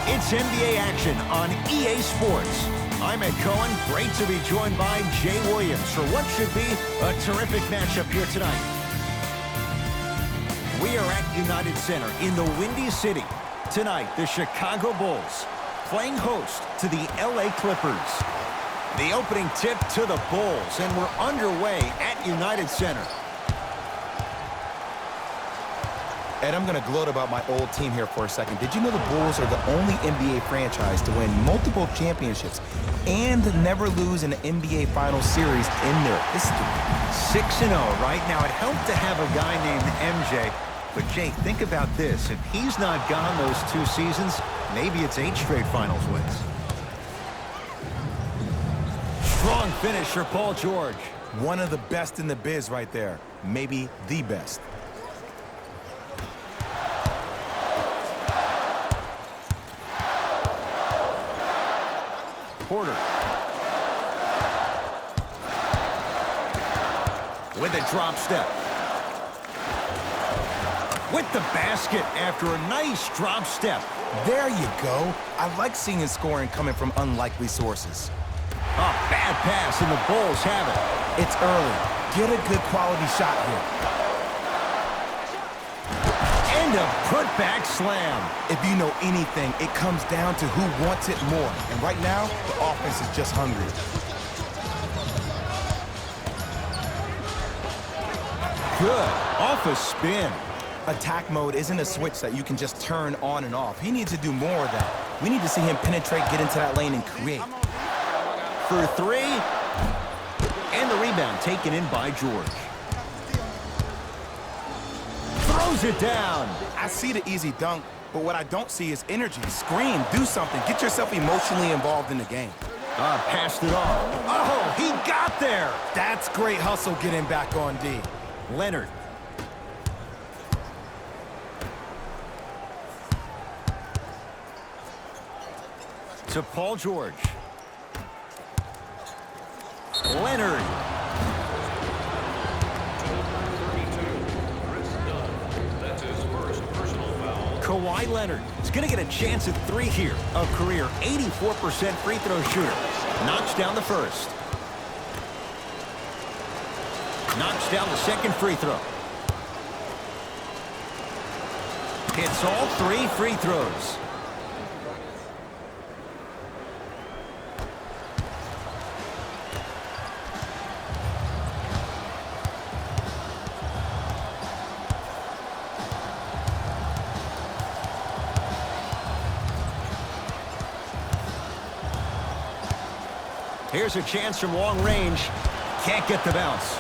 It's NBA action on EA Sports. I'm Ed Cohen. Great to be joined by Jay Williams for what should be a terrific matchup here tonight. We are at United Center in the Windy City. Tonight, the Chicago Bulls playing host to the LA Clippers. The opening tip to the Bulls, and we're underway at United Center. Ed, I'm going to gloat about my old team here for a second. Did you know the Bulls are the only NBA franchise to win multiple championships and never lose an NBA Finals series in their history? 6-0 right now. It helped to have a guy named MJ. But, Jay, think about this. If he's not gone those 2 seasons, maybe it's 8 straight Finals wins. Strong finish for Paul George. One of the best in the biz right there. Maybe the best. Porter. With a drop step. With the basket after a nice drop step. There you go. I like seeing his scoring coming from unlikely sources. A bad pass, and the Bulls have it. It's early. Get a good quality shot here. And a put-back slam. If you know anything, it comes down to who wants it more. And right now, the offense is just hungry. Good. Off a spin. Attack mode isn't a switch that you can just turn on and off. He needs to do more of that. We need to see him penetrate, get into that lane, and create. For 3. And the rebound taken in by George. Throws it down. I see the easy dunk, but what I don't see is energy. Scream, do something. Get yourself emotionally involved in the game. Passed it off. Oh, he got there. That's great hustle getting back on D. Leonard. To Paul George. Leonard. Kawhi Leonard is going to get a chance at 3 here. A career 84% free throw shooter. Knocks down the first. Knocks down the second free throw. Hits all 3 free throws. Here's a chance from long range. Can't get the bounce.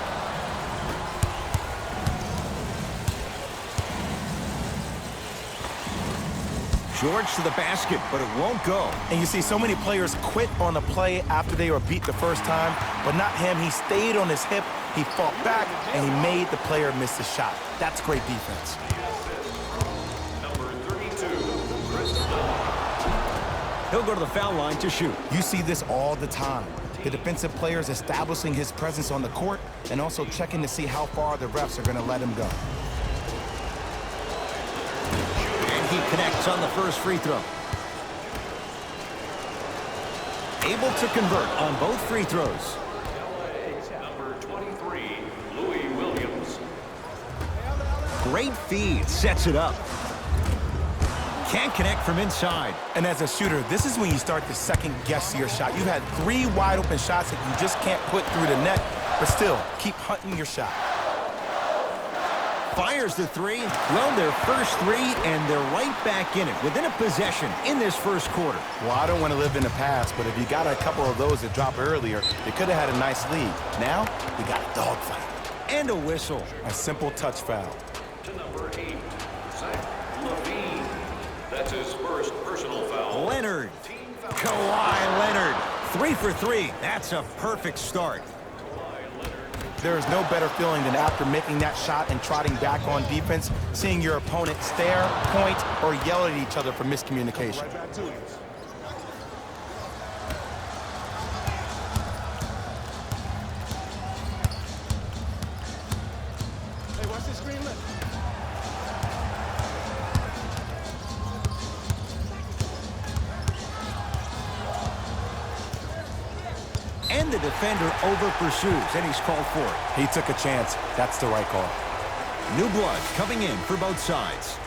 George to the basket, but it won't go. And you see so many players quit on the play after they were beat the first time, but not him. He stayed on his hip, he fought back, and he made the player miss the shot. That's great defense. Number 32, Chris Dunn. He'll go to the foul line to shoot. You see this all the time. The defensive players establishing his presence on the court and also checking to see how far the refs are going to let him go. And he connects on the first free throw. Able to convert on both free throws. Number 23, Louis Williams. Great feed, sets it up. Can't connect from inside. And as a shooter, this is when you start to second-guess your shot. You've had 3 wide-open shots that you just can't put through the net, but still, keep hunting your shot. Fires the 3. Well, their first 3, and they're right back in it, within a possession in this first quarter. Well, I don't want to live in the past, but if you got a couple of those that dropped earlier, they could have had a nice lead. Now, we got a dogfight. And a whistle. A simple touch foul. To number 8, Zach LaVine. That's his first personal foul. Leonard. Team foul. Kawhi Leonard. 3 for 3. That's a perfect start. There is no better feeling than after making that shot and trotting back on defense, seeing your opponent stare, point, or yell at each other for miscommunication. Hey, watch this screen, look. and the defender over-pursues, and he's called for it. He took a chance. That's the right call. New blood coming in for both sides.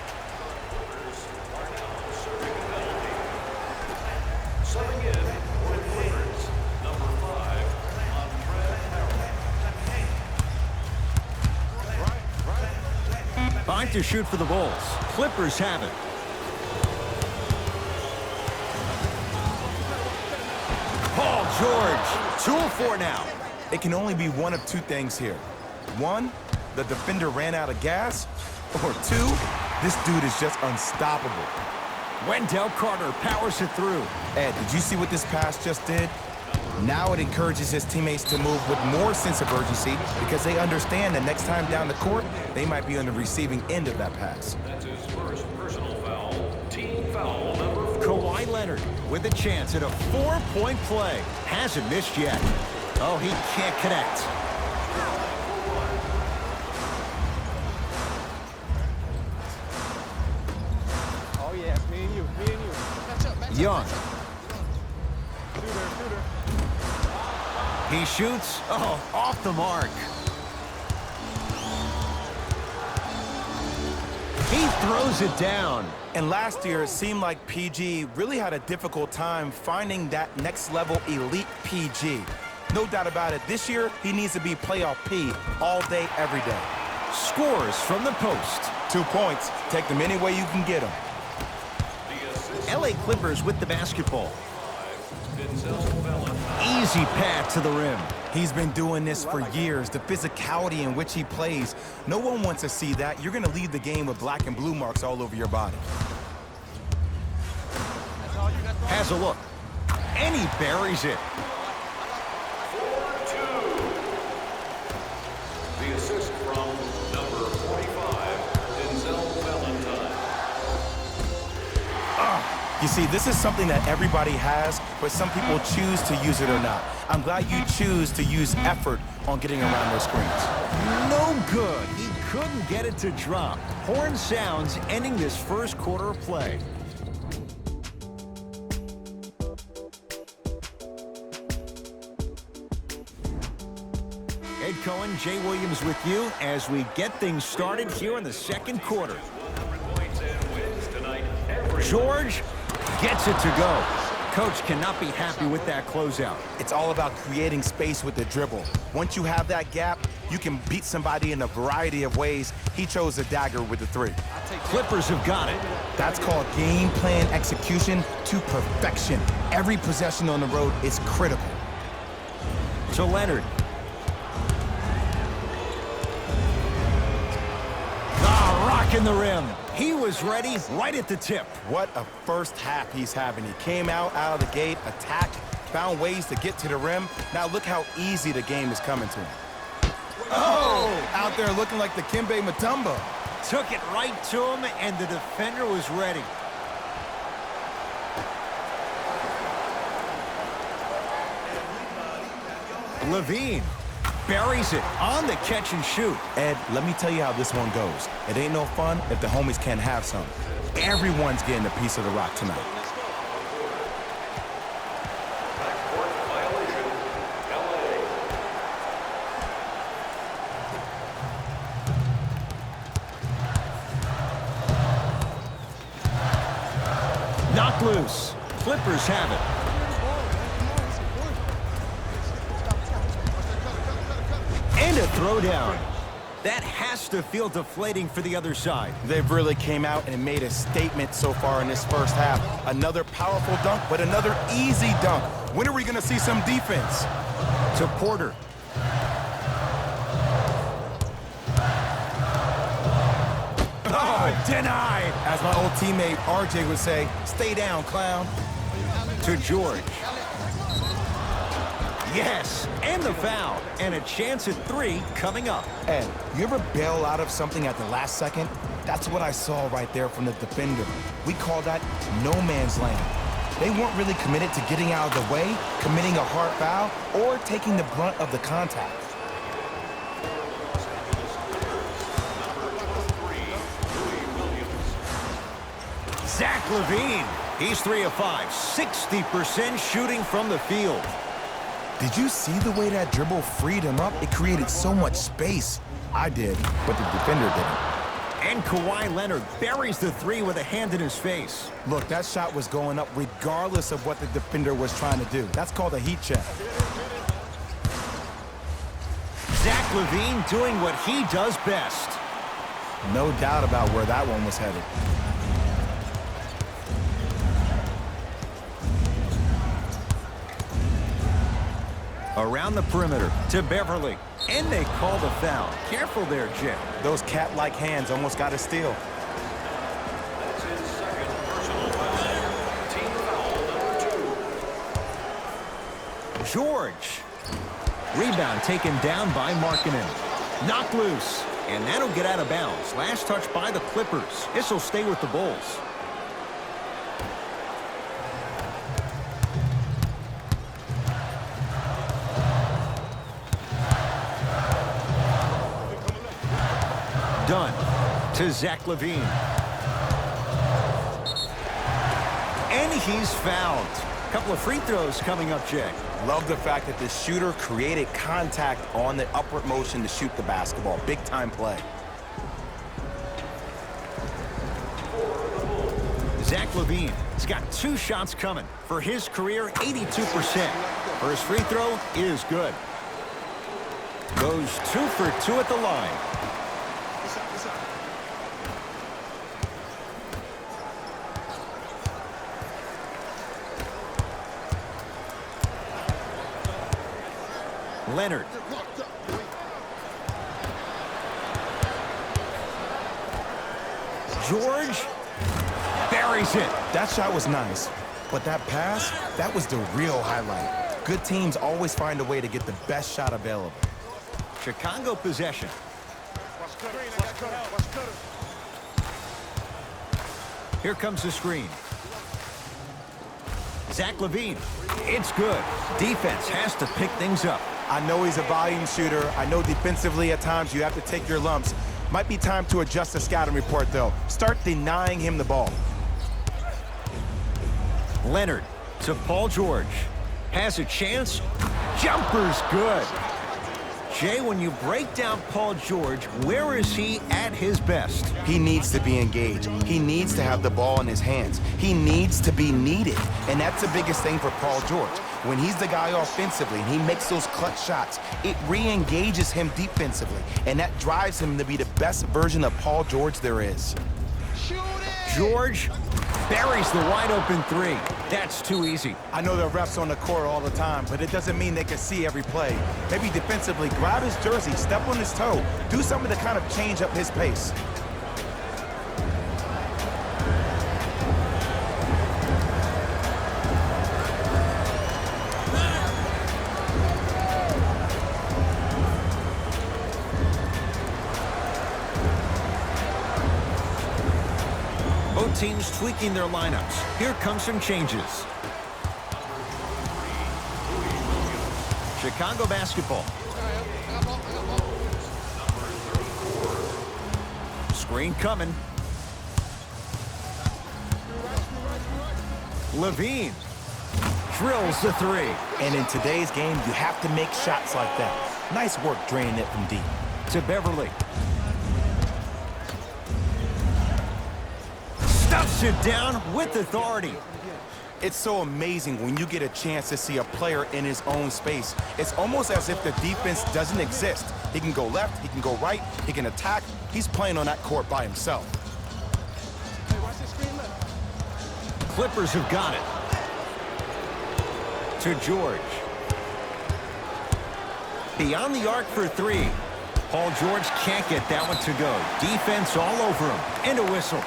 Subbing in for the Clippers, number 5, Andre Harrell. Time to shoot for the Bulls. Clippers have it. Paul George, 2 of 4 now. It can only be one of two things here. One, the defender ran out of gas. Or two, this dude is just unstoppable. Wendell Carter powers it through. Ed, did you see what this pass just did? Now it encourages his teammates to move with more sense of urgency because they understand that next time down the court, they might be on the receiving end of that pass. That's his first personal foul. Team foul number 4. Kawhi Leonard with a chance at a 4-point play. Hasn't missed yet. Oh, he can't connect. Oh, yeah, it's me and you. Me and you. Match up, match up. Young. Shooter. He shoots. Oh, off the mark. He throws it down. And last year, it seemed like PG really had a difficult time finding that next-level elite PG. No doubt about it, this year, he needs to be playoff P all day, every day. Scores from the post. 2 points. Take them any way you can get them. LA Clippers with the basketball. Easy path to the rim. He's been doing this for years. The physicality in which he plays, no one wants to see that. You're going to leave the game with black and blue marks all over your body. Has a look. And he buries it. 4-2. The assist from number 45, Denzel Valentine. You see, this is something that everybody has, but some people choose to use it or not. I'm glad you choose to use effort on getting around those screens. No good. He couldn't get it to drop. Horn sounds ending this first quarter of play. Ed Cohen, Jay Williams with you as we get things started here in the second quarter. George gets it to go. Coach cannot be happy with that closeout. It's all about creating space with the dribble. Once you have that gap, you can beat somebody in a variety of ways. He chose a dagger with the 3. Clippers have got it. That's called game plan execution to perfection. Every possession on the road is critical. To Leonard. Rocking the rim. He was ready right at the tip. What a first half he's having. He came out of the gate, attacked, found ways to get to the rim. Now look how easy the game is coming to him. Oh! Out there looking like the Kimbe Mutombo. Took it right to him, and the defender was ready. Levine buries it on the catch and shoot. Ed, let me tell you how this one goes. It ain't no fun if the homies can't have some. Everyone's getting a piece of the rock tonight. Backcourt violation, LA. Knocked loose. Clippers have it. And a throwdown. That has to feel deflating for the other side. They've really came out and made a statement so far in this first half. Another powerful dunk, but another easy dunk. When are we going to see some defense? To Porter. Oh, denied. As my old teammate RJ would say, stay down, clown. To George. Yes, and the foul. And a chance at 3 coming up. Ed, you ever bail out of something at the last second? That's what I saw right there from the defender. We call that no man's land. They weren't really committed to getting out of the way, committing a hard foul, or taking the brunt of the contact. Zach LaVine. He's 3 of 5, 60% shooting from the field. Did you see the way that dribble freed him up? It created so much space. I did, but the defender didn't. And Kawhi Leonard buries the three with a hand in his face. Look, that shot was going up regardless of what the defender was trying to do. That's called a heat check. Zach LaVine doing what he does best. No doubt about where that one was headed. Around the perimeter to Beverly. And they call the foul. Careful there, Jay. Those cat-like hands almost got a steal. That's his second personal foul. Team foul number 2. George. Rebound taken down by Markkanen. Knocked loose. And that'll get out of bounds. Last touch by the Clippers. This will stay with the Bulls. Done to Zach LaVine. And he's fouled. A couple of free throws coming up, Jay. Love the fact that the shooter created contact on the upward motion to shoot the basketball. Big time play. Zach LaVine has got 2 shots coming. For his career, 82%. First free throw is good. Goes 2 for 2 at the line. Leonard. George buries it. That shot was nice, but that pass, that was the real highlight. Good teams always find a way to get the best shot available. Chicago possession. Here comes the screen. Zach LaVine. It's good. Defense has to pick things up. I know he's a volume shooter. I know defensively at times you have to take your lumps. Might be time to adjust the scouting report, though. Start denying him the ball. Leonard to Paul George. Has a chance. Jumper's good. Jay, when you break down Paul George, where is he at his best? He needs to be engaged. He needs to have the ball in his hands. He needs to be needed. And that's the biggest thing for Paul George. When he's the guy offensively and he makes those clutch shots, it re-engages him defensively. And that drives him to be the best version of Paul George there is. George buries the wide-open 3. That's too easy. I know the refs on the court all the time, but it doesn't mean they can see every play. Maybe defensively, grab his jersey, step on his toe, do something to kind of change up his pace. Both teams tweaking their lineups. Here comes some changes. Chicago basketball. Screen coming. LaVine drills the 3. And in today's game, you have to make shots like that. Nice work draining it from deep. To Beverly. Stuffs it down with authority. It's so amazing when you get a chance to see a player in his own space. It's almost as if the defense doesn't exist. He can go left, he can go right, he can attack. He's playing on that court by himself. Clippers have got it. To George. Beyond the arc for 3. Paul George can't get that one to go. Defense all over him. And a whistle.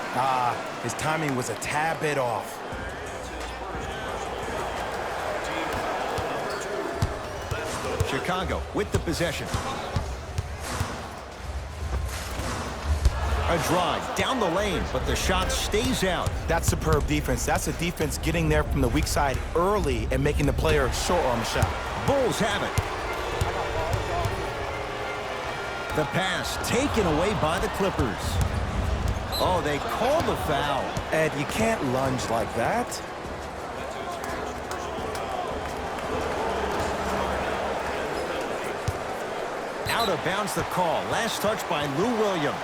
His timing was a tad bit off. Chicago with the possession. A drive down the lane, but the shot stays out. That's superb defense. That's a defense getting there from the weak side early and making the player short on the shot. Bulls have it. The pass taken away by the Clippers. Oh, they called the foul. Ed, you can't lunge like that. Out of bounds the call. Last touch by Lou Williams.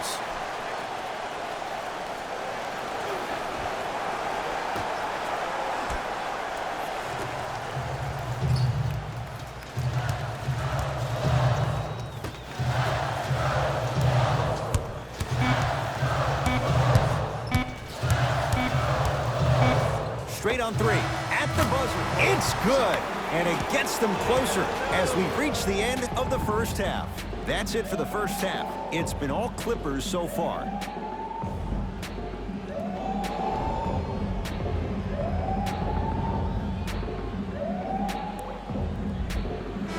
Straight on three. At the buzzer. It's good. And it gets them closer as we reach the end of the first half. That's it for the first half. It's been all Clippers so far.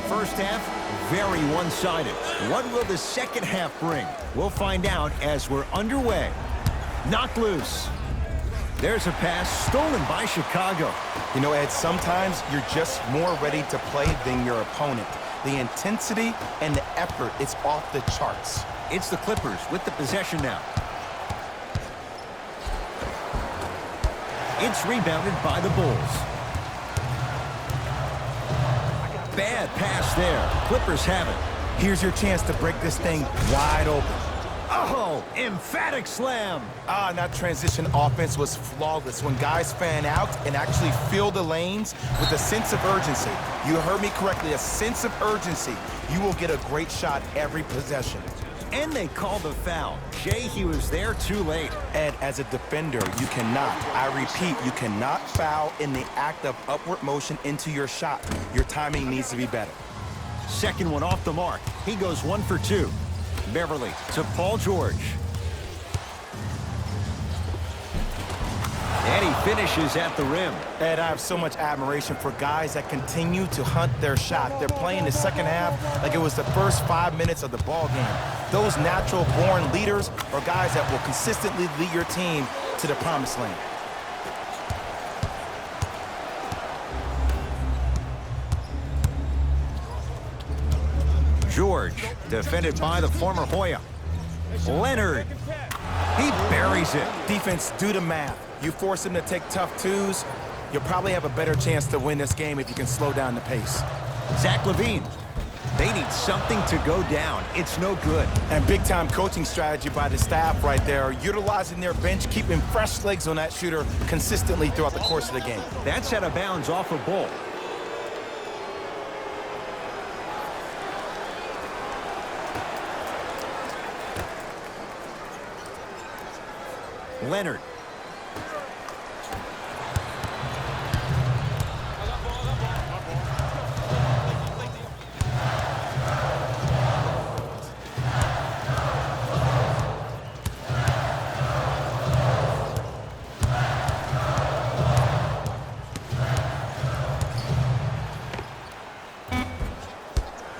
First half, very one-sided. What will the second half bring? We'll find out as we're underway. Knocked loose. There's a pass stolen by Chicago. You know, Ed, sometimes you're just more ready to play than your opponent. The intensity and the effort, it's off the charts. It's the Clippers with the possession now. It's rebounded by the Bulls. Bad pass there. Clippers have it. Here's your chance to break this thing wide open. Oh, emphatic slam. That transition offense was flawless. When guys fan out and actually fill the lanes with a sense of urgency, you heard me correctly, a sense of urgency, you will get a great shot every possession. And they call the foul. Jay, he was there too late. Ed, as a defender, you cannot, I repeat, you cannot foul in the act of upward motion into your shot. Your timing needs to be better. Second one off the mark. He goes 1 for 2. Beverly to Paul George. And he finishes at the rim. Ed, I have so much admiration for guys that continue to hunt their shot. They're playing the second half like it was the first 5 minutes of the ball game. Those natural-born leaders are guys that will consistently lead your team to the promised land. George, defended by the former Hoya. Leonard, he buries it. Defense, do the math. You force them to take tough twos, you'll probably have a better chance to win this game if you can slow down the pace. Zach LaVine, they need something to go down. It's no good. And big-time coaching strategy by the staff right there, utilizing their bench, keeping fresh legs on that shooter consistently throughout the course of the game. That's out of bounds off a Bull. Leonard.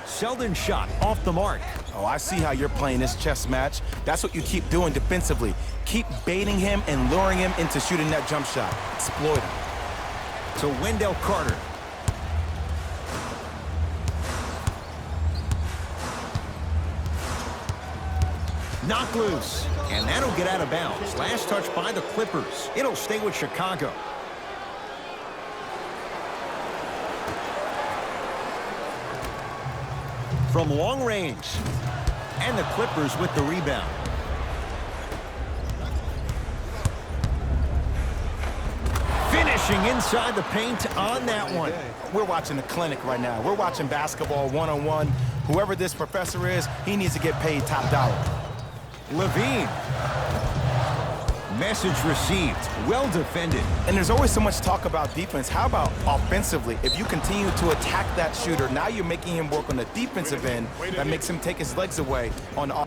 Selden shot off the mark. Oh, I see how you're playing this chess match. That's what you keep doing defensively. Keep baiting him and luring him into shooting that jump shot. Exploit him. To Wendell Carter. Knocked loose. And that'll get out of bounds. Last touch by the Clippers. It'll stay with Chicago. From long range. And the Clippers with the rebound. Finishing inside the paint on that one. We're watching a clinic right now. We're watching basketball one-on-one. Whoever this professor is, he needs to get paid top dollar. LaVine. Message received. Well defended. And there's always so much talk about defense. How about offensively? If you continue to attack that shooter, now you're making him work on the defensive end. That makes him take his legs away on the